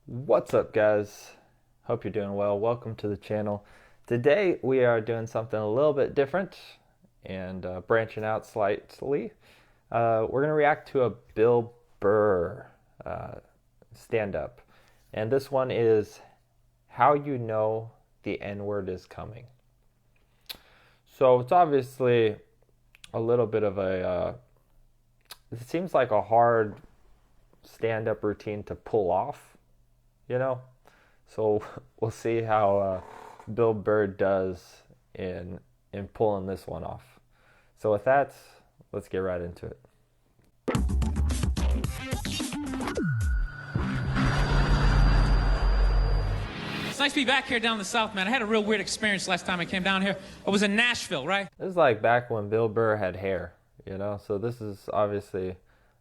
What's up, guys? Hope you're doing well. Welcome to the channel. Today we are doing something a little bit different and branching out slightly. We're going to react to a Bill Burr stand-up. And this one is How You Know the N-Word is Coming. So it's obviously a little bit of it seems like a hard stand-up routine to pull off, you know? So we'll see how Bill Burr does in pulling this one off. So with that, let's get right into it. It's nice to be back here down in the South, man. I had a real weird experience last time I came down here. I was in Nashville, right? This is like back when Bill Burr had hair, you know? So this is obviously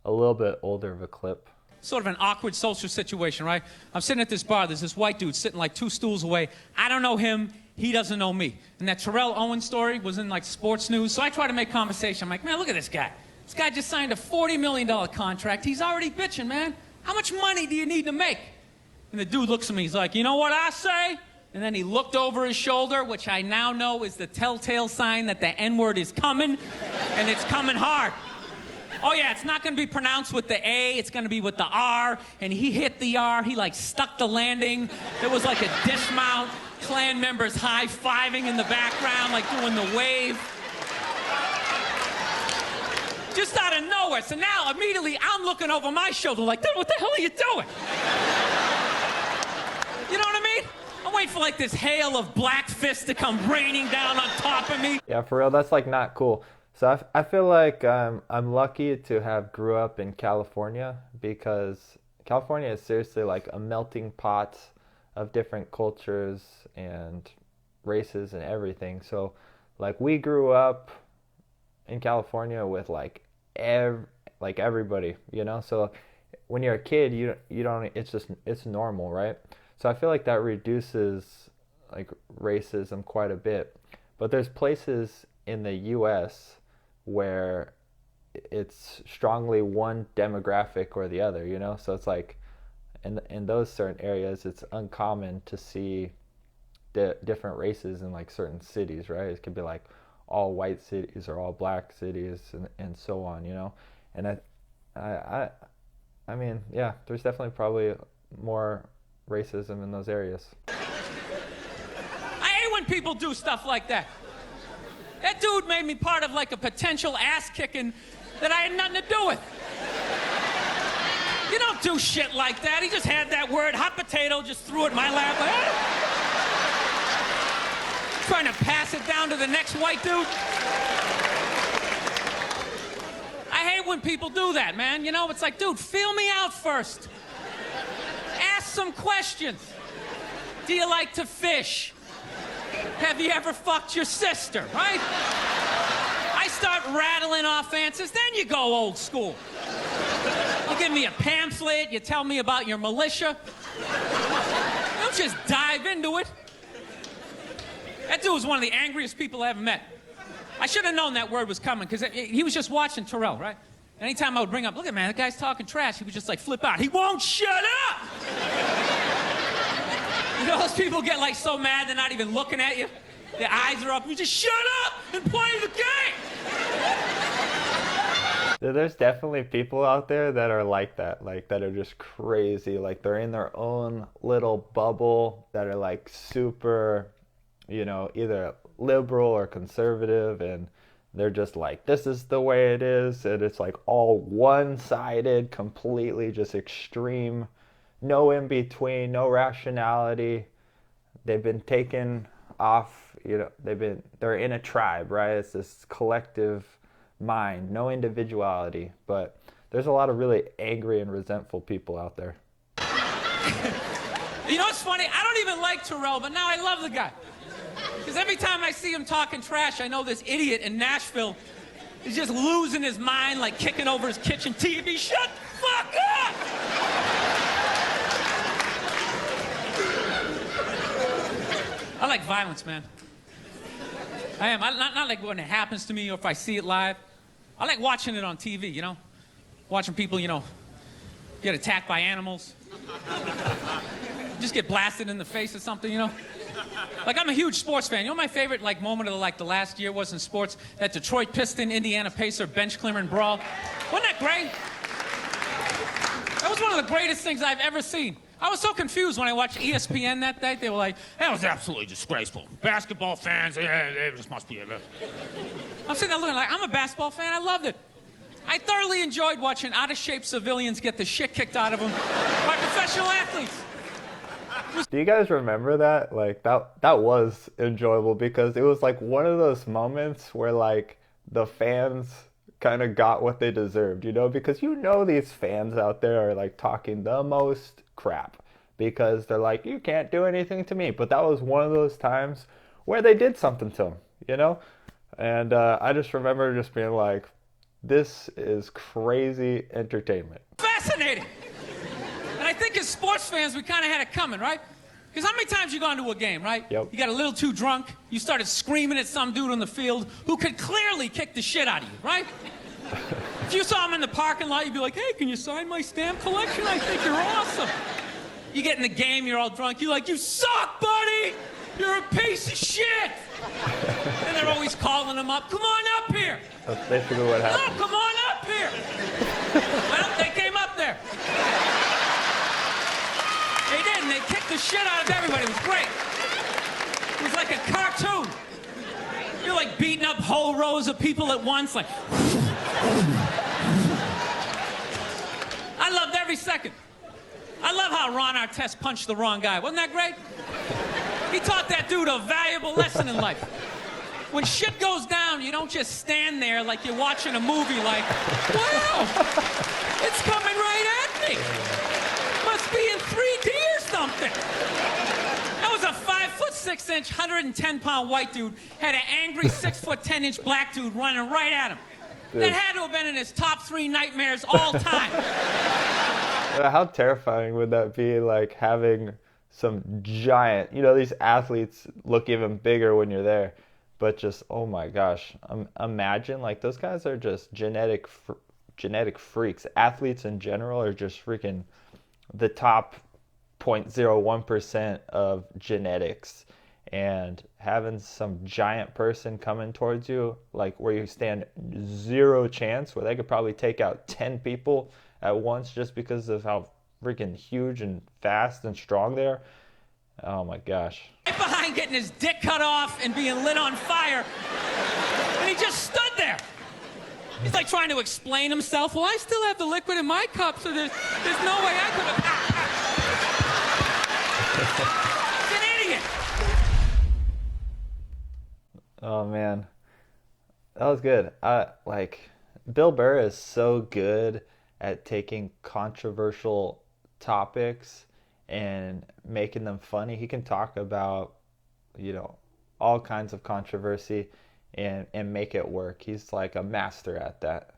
a little bit older of a clip. Sort of an awkward social situation, right? I'm sitting at this bar. There's this white dude sitting like 2 stools away. I don't know him. He doesn't know me. And that Terrell Owens story was in like sports news. So I try to make conversation. I'm like, man, look at this guy. This guy just signed a $40 million contract. He's already bitching, man. How much money do you need to make? And the dude looks at me. He's like, you know what I say? And then he looked over his shoulder, which I now know is the telltale sign that the N-word is coming. And it's coming hard. Oh yeah, it's not gonna be pronounced with the A, it's gonna be with the R, and he hit the R, he like stuck the landing. There was like a dismount, Klan members high-fiving in the background, like doing the wave. Just out of nowhere, so now immediately I'm looking over my shoulder like, dude, what the hell are you doing? You know what I mean? I'm waiting for like this hail of black fists to come raining down on top of me. Yeah, for real, that's like not cool. So I feel like I'm lucky to have grew up in California, because California is seriously like a melting pot of different cultures and races and everything. So like we grew up in California with like everybody, you know? So when you're a kid, you don't, it's normal, right? So I feel like that reduces like racism quite a bit. But there's places in the US where it's strongly one demographic or the other, you know? So it's like in those certain areas, it's uncommon to see the different races in like certain cities, right? It could be like all white cities or all black cities and so on, you know? And I mean, yeah, there's definitely probably more racism in those areas. I hate when people do stuff like that. That dude made me part of like a potential ass-kicking that I had nothing to do with. You don't do shit like that. He just had that word, hot potato, just threw it in my lap. Like, trying to pass it down to the next white dude. I hate when people do that, man. You know, it's like, dude, feel me out first. Ask some questions. Do you like to fish? Have you ever fucked your sister, right? I start rattling off answers, then you go old school. You give me a pamphlet, you tell me about your militia. Don't just dive into it. That dude was one of the angriest people I ever met. I should have known that word was coming, because he was just watching Terrell, right? Anytime I would bring up, look at man, that guy's talking trash, he would just like flip out. He won't shut up! You know, those people get like so mad they're not even looking at you. Their eyes are up. You just shut up and play the game. There's definitely people out there that are like that are just crazy. Like they're in their own little bubble, that are like super, you know, either liberal or conservative, and they're just like, this is the way it is, and it's like all one-sided, completely just extreme. No in between, no rationality. They've been taken off, you know, they're in a tribe, right? It's this collective mind, no individuality. But there's a lot of really angry and resentful people out there. You know what's funny? I don't even like Terrell, but now I love the guy. Because every time I see him talking trash, I know this idiot in Nashville is just losing his mind, like kicking over his kitchen TV. Shut the fuck up! I like violence, man. I am. Not like when it happens to me or if I see it live. I like watching it on TV, you know? Watching people, you know, get attacked by animals. just get blasted in the face or something, you know? Like, I'm a huge sports fan. You know, my favorite like moment of like the last year was in sports, that Detroit Piston Indiana Pacer bench clearing brawl. Wasn't that great? That was one of the greatest things I've ever seen. I was so confused when I watched ESPN that day. They were like, that was absolutely disgraceful. Basketball fans, they just must be. I'm sitting there looking like, I'm a basketball fan. I loved it. I thoroughly enjoyed watching out-of-shape civilians get the shit kicked out of them by professional athletes. Do you guys remember that? Like that was enjoyable because it was like one of those moments where like the fans kind of got what they deserved, you know, because you know these fans out there are like talking the most crap because they're like, you can't do anything to me. But that was one of those times where they did something to them, you know? And I just remember just being like, this is crazy entertainment. Fascinating. And I think as sports fans, we kind of had it coming, right? Because how many times you gone to a game, right? Yep. You got a little too drunk, you started screaming at some dude on the field who could clearly kick the shit out of you, right? If you saw him in the parking lot, you'd be like, hey, can you sign my stamp collection? I think you're awesome. You get in the game, you're all drunk, you're like, you suck, buddy! You're a piece of shit! And they're always calling him up, come on up here! That's basically what happened. No, come on up here! Well, they came up there. They did, and they kicked the shit out of everybody. It was great. It was like a cartoon. You're like beating up whole rows of people at once, like. I loved every second. I love how Ron Artest punched the wrong guy. Wasn't that great? He taught that dude a valuable lesson in life. When shit goes down, you don't just stand there like you're watching a movie like, wow, it's coming right at me. Must be in 3D or something. That was a 5'6", 110-pound white dude, had an angry 6'10" black dude running right at him. That had to have been in his top 3 nightmares all time. How terrifying would that be, like having some giant, you know, these athletes look even bigger when you're there, but just, oh my gosh, imagine, like, those guys are just genetic freaks. Athletes in general are just freaking the top 0.01% of genetics, and having some giant person coming towards you, like where you stand zero chance, where they could probably take out 10 people at once just because of how freaking huge and fast and strong they are. Oh my gosh. Right behind getting his dick cut off and being lit on fire, and he just stood there. He's like trying to explain himself. Well, I still have the liquid in my cup, so there's no way I could have. He's an idiot. Oh man, that was good. Like Bill Burr is so good at taking controversial topics and making them funny. He can talk about, you know, all kinds of controversy and make it work. He's like a master at that.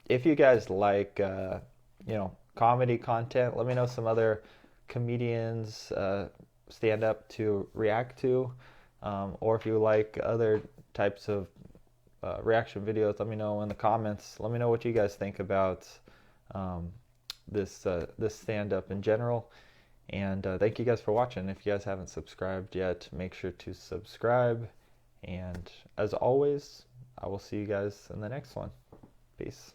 If you guys like, you know, comedy content, let me know some other comedians stand up to react to. Or if you like other types of reaction videos, let me know in the comments. Let me know what you guys think about this stand-up in general. And thank you guys for watching. If you guys haven't subscribed yet, make sure to subscribe. And as always, I will see you guys in the next one. Peace.